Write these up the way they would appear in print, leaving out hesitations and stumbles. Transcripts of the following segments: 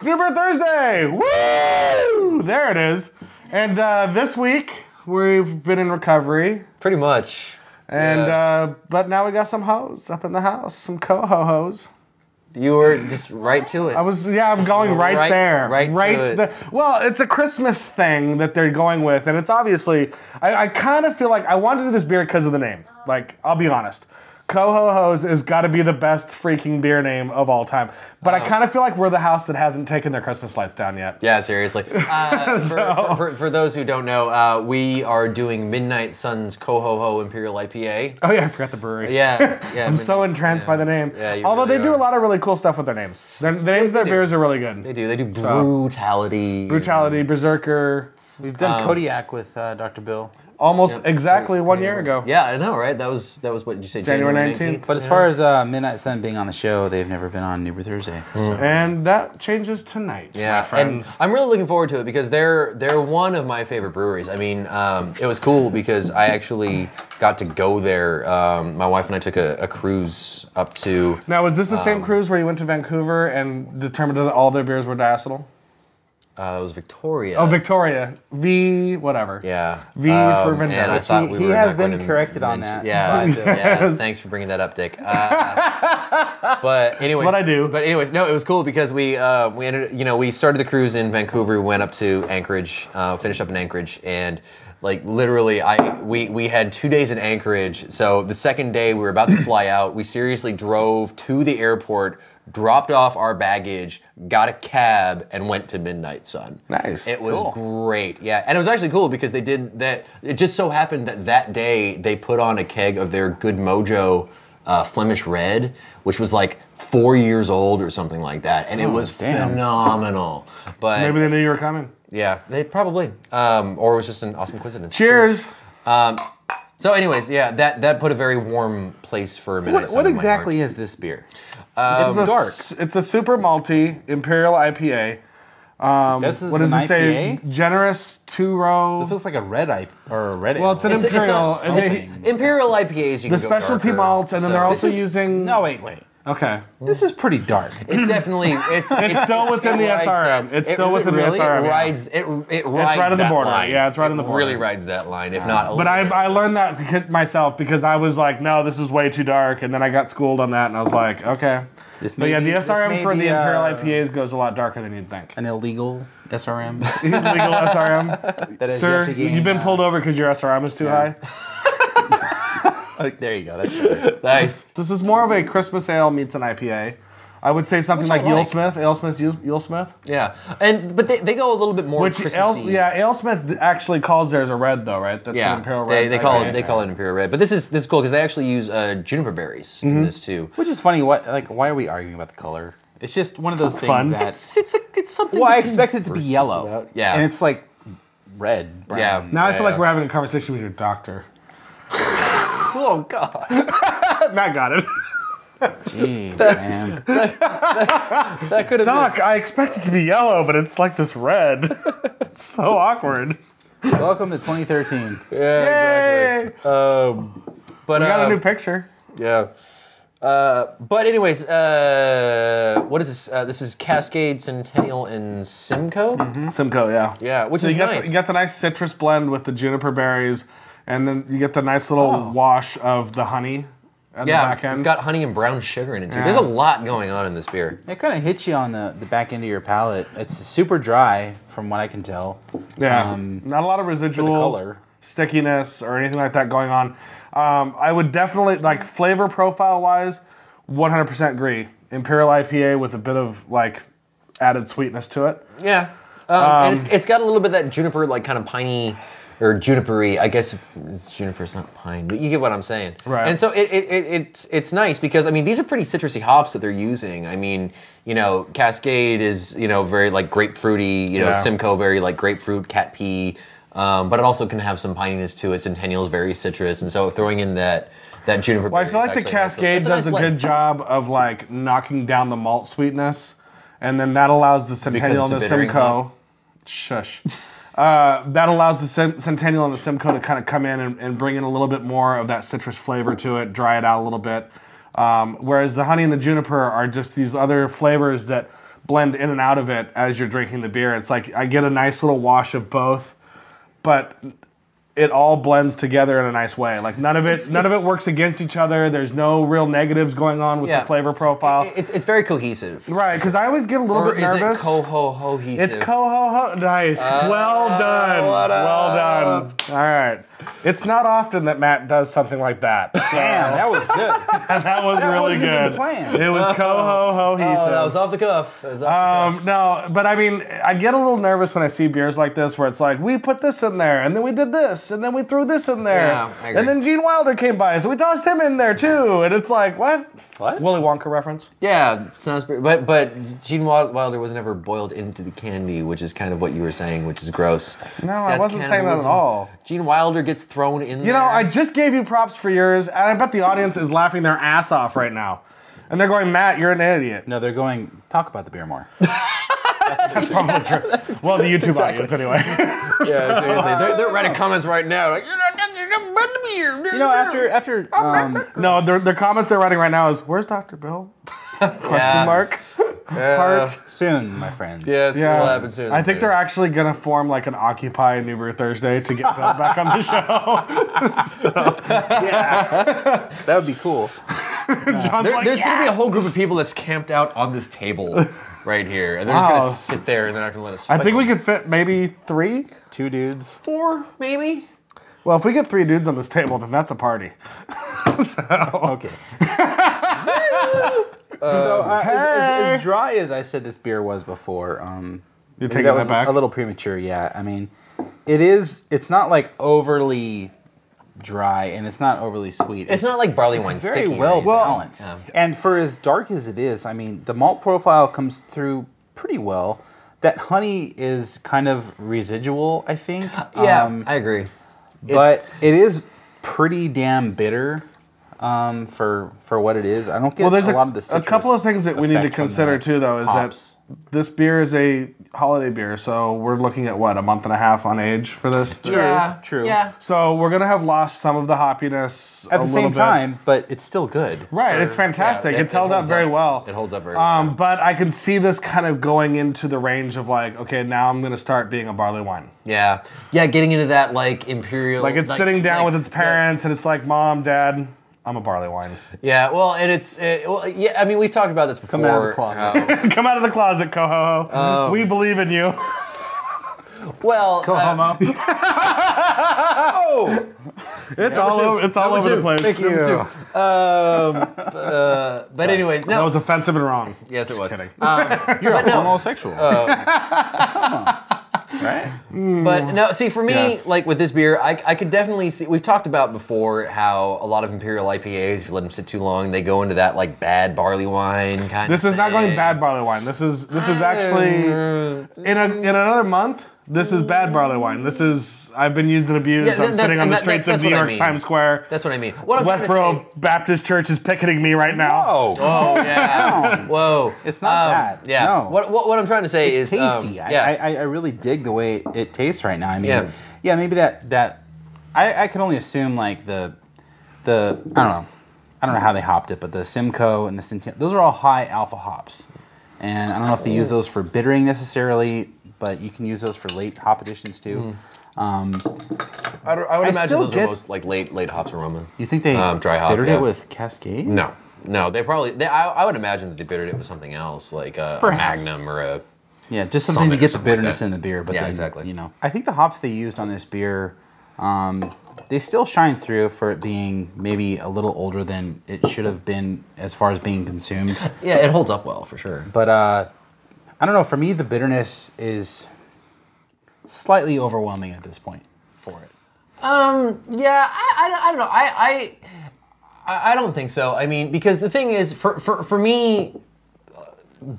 Juniper Thursday! Woo! There it is. And this week, we've been in recovery. Pretty much. And but now we got some hoes up in the house, some CoHoHos. You were just right to it. I'm going right there. Right to it. Well, it's a Christmas thing that they're going with, and it's obviously, I kind of feel like I wanted to do this beer because of the name. Like, I'll be honest. CoHoHos has got to be the best freaking beer name of all time. But I kind of feel like we're the house that hasn't taken their Christmas lights down yet. Yeah, seriously. For those who don't know, we are doing Midnight Sun's CoHoHo Imperial IPA. Oh yeah, I forgot the brewery. Yeah. I'm so entranced by the name. Yeah, although really they do a lot of really cool stuff with their names. The names of their beers are really good. They do Brutality. Brutality, Berserker. We've done Kodiak with Dr. Bill. Almost exactly 1 year ago. Yeah, I know, right? That was what did you say? January 19th. But as far as Midnight Sun being on the show, they've never been on Juniper Thursday. So. And that changes tonight, my friends. And I'm really looking forward to it because they're one of my favorite breweries. I mean, it was cool because I actually got to go there. My wife and I took a cruise up to. Now, was this the same cruise where you went to Vancouver and determined that all their beers were diacetyl? That was Victoria. Oh, Victoria. V, whatever. Yeah. V for Vendetta. And I thought he has been corrected on that. Yeah, yeah. Thanks for bringing that up, Dick. But anyways, that's what I do. But anyways, no, it was cool because we ended. We started the cruise in Vancouver. We went up to Anchorage, finished up in Anchorage, and like literally, we had 2 days in Anchorage. So the second day we were about to fly out. We seriously drove to the airport, dropped off our baggage, got a cab, and went to Midnight Sun. Nice. It was great. Yeah, and it was actually cool because they did that. It just so happened that day they put on a keg of their Good Mojo Flemish Red, which was like 4 years old or something like that, and it was phenomenal. But maybe they knew you were coming. Yeah, they probably, or it was just an awesome coincidence. Cheers. So, anyways, yeah, that put a very warm place for Midnight Sun. What exactly is this beer? It's a super malty Imperial IPA. What does it say? Generous 2-row. This looks like a red IPA or a red. Well, it's an Imperial. Imperial IPAs. You the specialty malts, and then they're also using. No, wait. Okay. This is pretty dark. It's definitely it's still within the SRM. It's still within the SRM. It rides it's right on the border. Line. Yeah, it's right on the border. It really rides that line, if not a little But bit. I learned that myself because I was like, no, this is way too dark, and then I got schooled on that, and I was like, okay. The SRM for the Imperial IPAs goes a lot darker than you'd think. An illegal SRM. Illegal SRM. Sir, you've been pulled over because your SRM is too high. There you go. That's better. Nice. This is more of a Christmas ale meets an IPA. I would say something like AleSmith. Yeah, but they go a little bit more Christmassy. AleSmith actually calls theirs a red though, right? That's an Imperial Red. They call it Imperial Red. But this is cool because they actually use juniper berries in this too. Which is funny. Why are we arguing about the color? It's just one of those things fun. that It's something. Well, I expect it to be yellow. Yeah, and it's like red. Brown. Yeah. Now I feel like we're having a conversation with your doctor. Oh God. Matt got it. Jeez, man. That could have Doc, I expect it to be yellow, but it's like this red. It's so awkward. Welcome to 2013. Yeah, exactly. But we got a new picture. Yeah. But anyways, what is this? This is Cascade, Centennial, and Simcoe. Simcoe, yeah. Yeah, which is nice. You got the nice citrus blend with the juniper berries, and then you get the nice little wash of the honey at the back end. It's got honey and brown sugar in it too. There's a lot going on in this beer. It kind of hits you on the back end of your palate. It's super dry, from what I can tell. Yeah, not a lot of residual color. Stickiness or anything like that going on. I would definitely, like flavor profile wise, 100% agree. Imperial IPA with a bit of like added sweetness to it. Yeah, and it's got a little bit of that juniper, like kind of piney or junipery. I guess it's juniper, it's not pine, but you get what I'm saying. Right. And so it's nice because I mean these are pretty citrusy hops that they're using. I mean, Cascade is very like grapefruity. Simcoe very like grapefruit, cat pea. But it also can have some pininess to it. Centennial is very citrus, and so throwing in that juniper. Well, I feel like the Cascade does a good job of like knocking down the malt sweetness, and then that allows the Centennial and the Simcoe. Shush. That allows the Centennial and the Simcoe to kind of come in and bring in a little bit more of that citrus flavor to it, dry it out a little bit. Whereas the honey and the juniper are just these other flavors that blend in and out of it as you're drinking the beer. It's like I get a nice little wash of both, but it all blends together in a nice way. Like none of it works against each other. There's no real negatives going on with the flavor profile. It's very cohesive. Right, because I always get a little bit nervous. Is it CoHoHo-hesive? It's CoHoHo. Nice. Well done. Well done. All right. It's not often that Matt does something like that. So. Damn, that was good. That was really good. It was CoHoHo-hesive. Oh, that was off the cuff. No, but I mean, I get a little nervous when I see beers like this where it's like, we put this in there, and then we did this, and then we threw this in there. Yeah, I agree. And then Gene Wilder came by, so we tossed him in there too. And it's like, what? What? Willy Wonka reference? Yeah, sounds great. But Gene Wilder was never boiled into the candy, which is kind of what you were saying, which is gross. No, I wasn't saying that at all. Gene Wilder gets thrown in there. You know, I just gave you props for yours, and I bet the audience is laughing their ass off right now. And they're going, Matt, you're an idiot. No, they're going, talk about the beer more. That's probably true. Well, the YouTube audience, anyway. Yeah, seriously. They're writing comments right now. Like, You know, after no, their comments they're writing right now is, where's Dr. Bill? Question mark. Heart. Soon, my friends. Yes, it'll happen soon. I think they're actually going to form like an Occupy New Brew Thursday to get Bill back on the show. Yeah. That would be cool. There's going to be a whole group of people that's camped out on this table right here. And they're just going to sit there and they're not going to let us I think we could fit maybe 3? 2 dudes. 4, maybe? Well, if we get 3 dudes on this table, then that's a party. Okay. As dry as I said this beer was before, You're taking that back? A little premature, yeah. I mean, it's not like overly dry and it's not overly sweet. It's not like barley wine very sticky. well balanced. Yeah. And for as dark as it is, I mean, the malt profile comes through pretty well. That honey is kind of residual, I think. Yeah, I agree. But it is pretty damn bitter. For what it is, I don't get there's a lot of the citrus. A couple of things that we need to consider too, though, is hops. that this beer is a holiday beer, so we're looking at what, a month and a half on age for this. True. Yeah. So we're gonna have lost some of the hoppiness at the same time, but it's still good. Right, it's fantastic. It's held up very well. It holds up very well. But I can see this kind of going into the range of like, okay, now I'm gonna start being a barley wine. Yeah, getting into that like imperial. Like it's sitting down with its parents, and it's like, Mom, Dad, I'm a barley wine. Yeah, well, and I mean, we've talked about this before. Come out of the closet. Come out of the closet, CoHoHo. We believe in you. Well, CoHoMo. It's all over the place. Thank you. But anyways, no. That was offensive and wrong. Yes, it was. Kidding. You're a homosexual. Come on. Right? But no, see, for me, like with this beer, I could definitely see, we've talked about before how a lot of Imperial IPAs, if you let them sit too long, they go into that like bad barley wine kind of This is not going bad barley wine. This is actually, in another month, this is bad barley wine. This is, I've been used and abused. I'm sitting on the streets of New York Times Square. That's what I mean. Westboro Baptist Church is picketing me right now. Whoa. Oh, yeah. Whoa. It's not that. Yeah. No. What I'm trying to say it's is... tasty. I really dig the way it tastes right now. I mean, maybe that I can only assume like the I don't know how they hopped it, but the Simcoe and the Centennial, those are all high alpha hops. And I don't know if they use those for bittering necessarily, but you can use those for late hop additions too. I would imagine those are most like late hops aroma. You think they dry hop, bittered it with Cascade? No, they probably. I would imagine that they bittered it with something else, like a Magnum or a. Yeah, just something to get the bitterness in the beer. But then, exactly. You know, I think the hops they used on this beer, they still shine through for it being maybe a little older than it should have been as far as being consumed. Yeah, it holds up well for sure. But I don't know. For me, the bitterness is slightly overwhelming at this point for it. Yeah, I don't know. I don't think so. I mean, because the thing is, for me,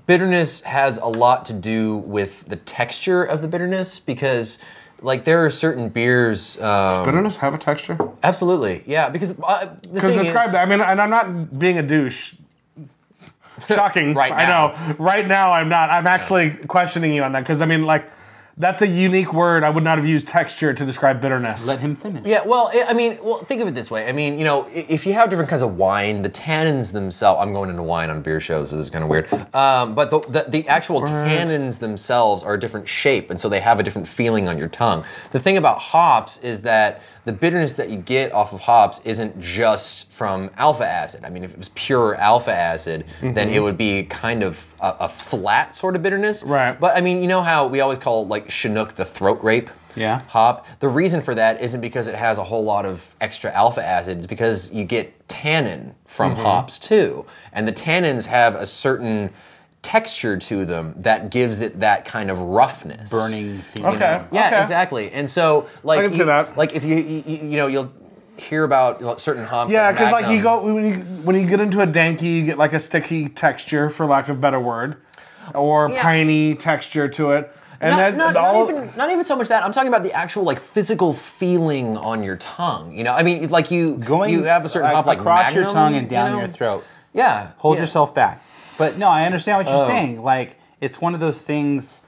bitterness has a lot to do with the texture of the bitterness, because like there are certain beers. Does bitterness have a texture? Absolutely, yeah. Because describe that. I mean, and I'm not being a douche. Shocking. Right now. I know. Right now, I'm not. I'm actually questioning you on that, because I mean, like, That's a unique word. I would not have used texture to describe bitterness. Let him finish. Yeah, well, I mean, think of it this way. I mean, you know, if you have different kinds of wine, the tannins themselves. I'm going into wine on beer shows. This is kind of weird. But the actual tannins themselves are a different shape, and so they have a different feeling on your tongue. The thing about hops is that the bitterness that you get off of hops isn't just from alpha acid. I mean, if it was pure alpha acid, then it would be kind of a flat sort of bitterness. Right. But I mean, you know how we always call like Chinook the throat rape? Yeah. Hop. The reason for that isn't because it has a whole lot of extra alpha acid. It's because you get tannin from hops too, and the tannins have a certain texture to them that gives it that kind of roughness, Burning feeling. Okay. Yeah, exactly. And so, like, I can see that. Like, if you know, you'll hear about certain hops. Yeah, because like you go when you get into a danky, you get like a sticky texture, for lack of a better word, or piney texture to it. And not even so much that. I'm talking about the actual like physical feeling on your tongue. You know, I mean, like you have a certain hop like across Magnum, your tongue and down your throat. Yeah. Hold yourself back. But no, I understand what you're saying. Like, it's one of those things.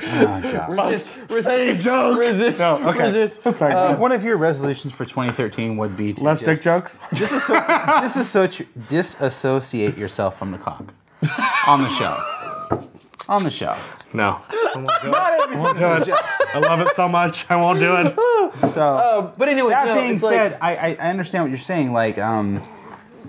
Oh, God. Resist. Joke. Resist. No, okay. Resist. Sorry. One of your resolutions for 2013 would be to Less dick jokes? disassociate yourself from the cock. On the show. On the show. No. I won't do it. I love it so much. I won't do it. So, but anyway, that being said, I understand what you're saying. Like,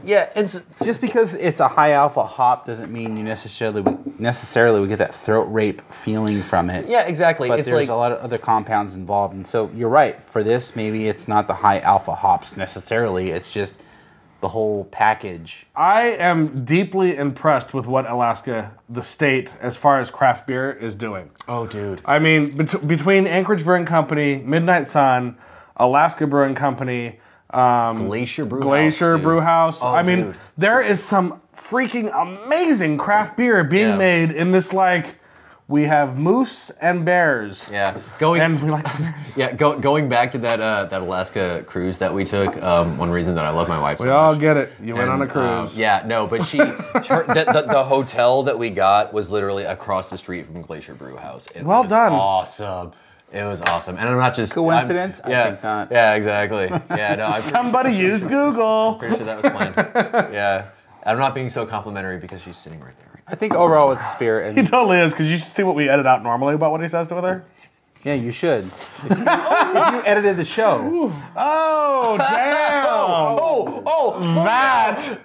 yeah, and just because it's a high alpha hop doesn't mean you necessarily would get that throat rape feeling from it. Yeah, exactly. But it's there's like a lot of other compounds involved, and so you're right. For this, maybe it's not the high alpha hops necessarily. It's just the whole package. I am deeply impressed with what Alaska, the state, as far as craft beer, is doing. Oh, dude. I mean, between Anchorage Brewing Company, Midnight Sun, Alaska Brewing Company, Glacier Brew House. Oh, I mean, dude. there is some freaking amazing craft beer being made in this, like, we have moose and bears. Yeah, and we like going back to that Alaska cruise that we took. One reason that I love my wife so we all much. get it. You went on a cruise. Yeah, no, but the hotel that we got was literally across the street from Glacier Brew House. It Well was done. Awesome. It was awesome, and I'm not just Coincidence? Yeah, I think not. Yeah, exactly. Yeah, no, Somebody used Google. pretty sure that was planned. Yeah, I'm not being so complimentary because she's sitting right there. I think overall with the spirit, and He totally is, because you should see what we edit out normally about what he says to her. yeah, you should. If you edited the show, Oh, damn!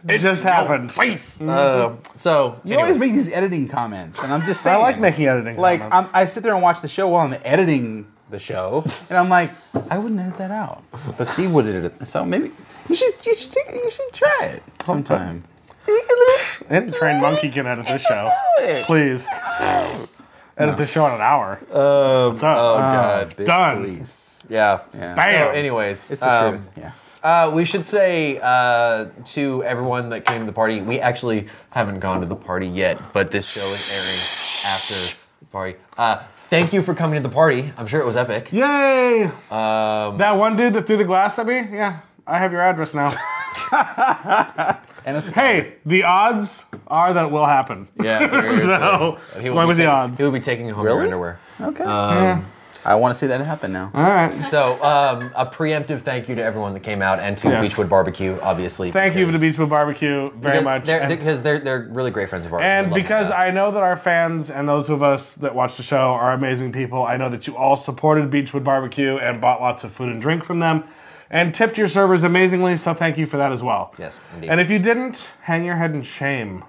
That just happened. Face. you always anyways. make these editing comments, and I'm just saying. I like making editing Like, comments. I sit there and watch the show while I'm editing the show, and I'm like, I wouldn't edit that out, but Steve would edit it. So maybe you should try it sometime. Any trained monkey can edit this show. Please. Edit this show in an hour. What's up? Oh God. Done. Please. Yeah. Bam. So anyways, It's the truth. Yeah. we should say to everyone that came to the party, we actually haven't gone to the party yet, but this show is airing after the party. Thank you for coming to the party. I'm sure it was epic. Yay! That one dude that threw the glass at me? Yeah, I have your address now. And Hey, the odds are that it will happen. Yeah, seriously. So, going with the odds. He will be taking home your underwear. Okay. Yeah. I want to see that happen now. All right. So, a preemptive thank you to everyone that came out and to Yes. Beechwood Barbecue, obviously. Thank you for the Beechwood Barbecue very much. Because they're really great friends of ours. And We love because them. I know that our fans and those of us that watch the show are amazing people, I know that you all supported Beechwood Barbecue and bought lots of food and drink from them and tipped your servers amazingly, so thank you for that as well. Yes, indeed. And if you didn't, hang your head in shame.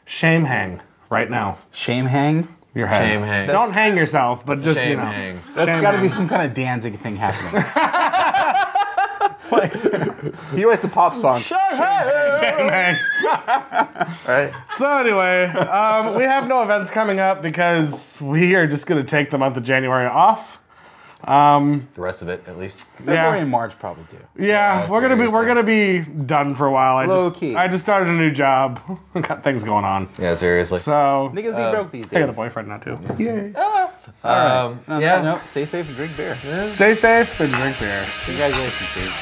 Shame hang right now. Shame hang? Your head. Shame hang. Don't hang yourself, but just, shame you know. hang. That's Shame got to hang. be some kind of Danzig thing happening. He writes a pop song. Shame hang. Right? So anyway, we have no events coming up because we are just going to take the month of January off. The rest of it, at least. February and March probably too. Yeah, we're gonna be done for a while. Low key. I just started a new job. Got things going on. Yeah, seriously. So Niggas be broke these I got a days. boyfriend now too. Yay. On yeah. that note, stay safe and drink beer. Stay safe and drink beer. Congratulations, Steve.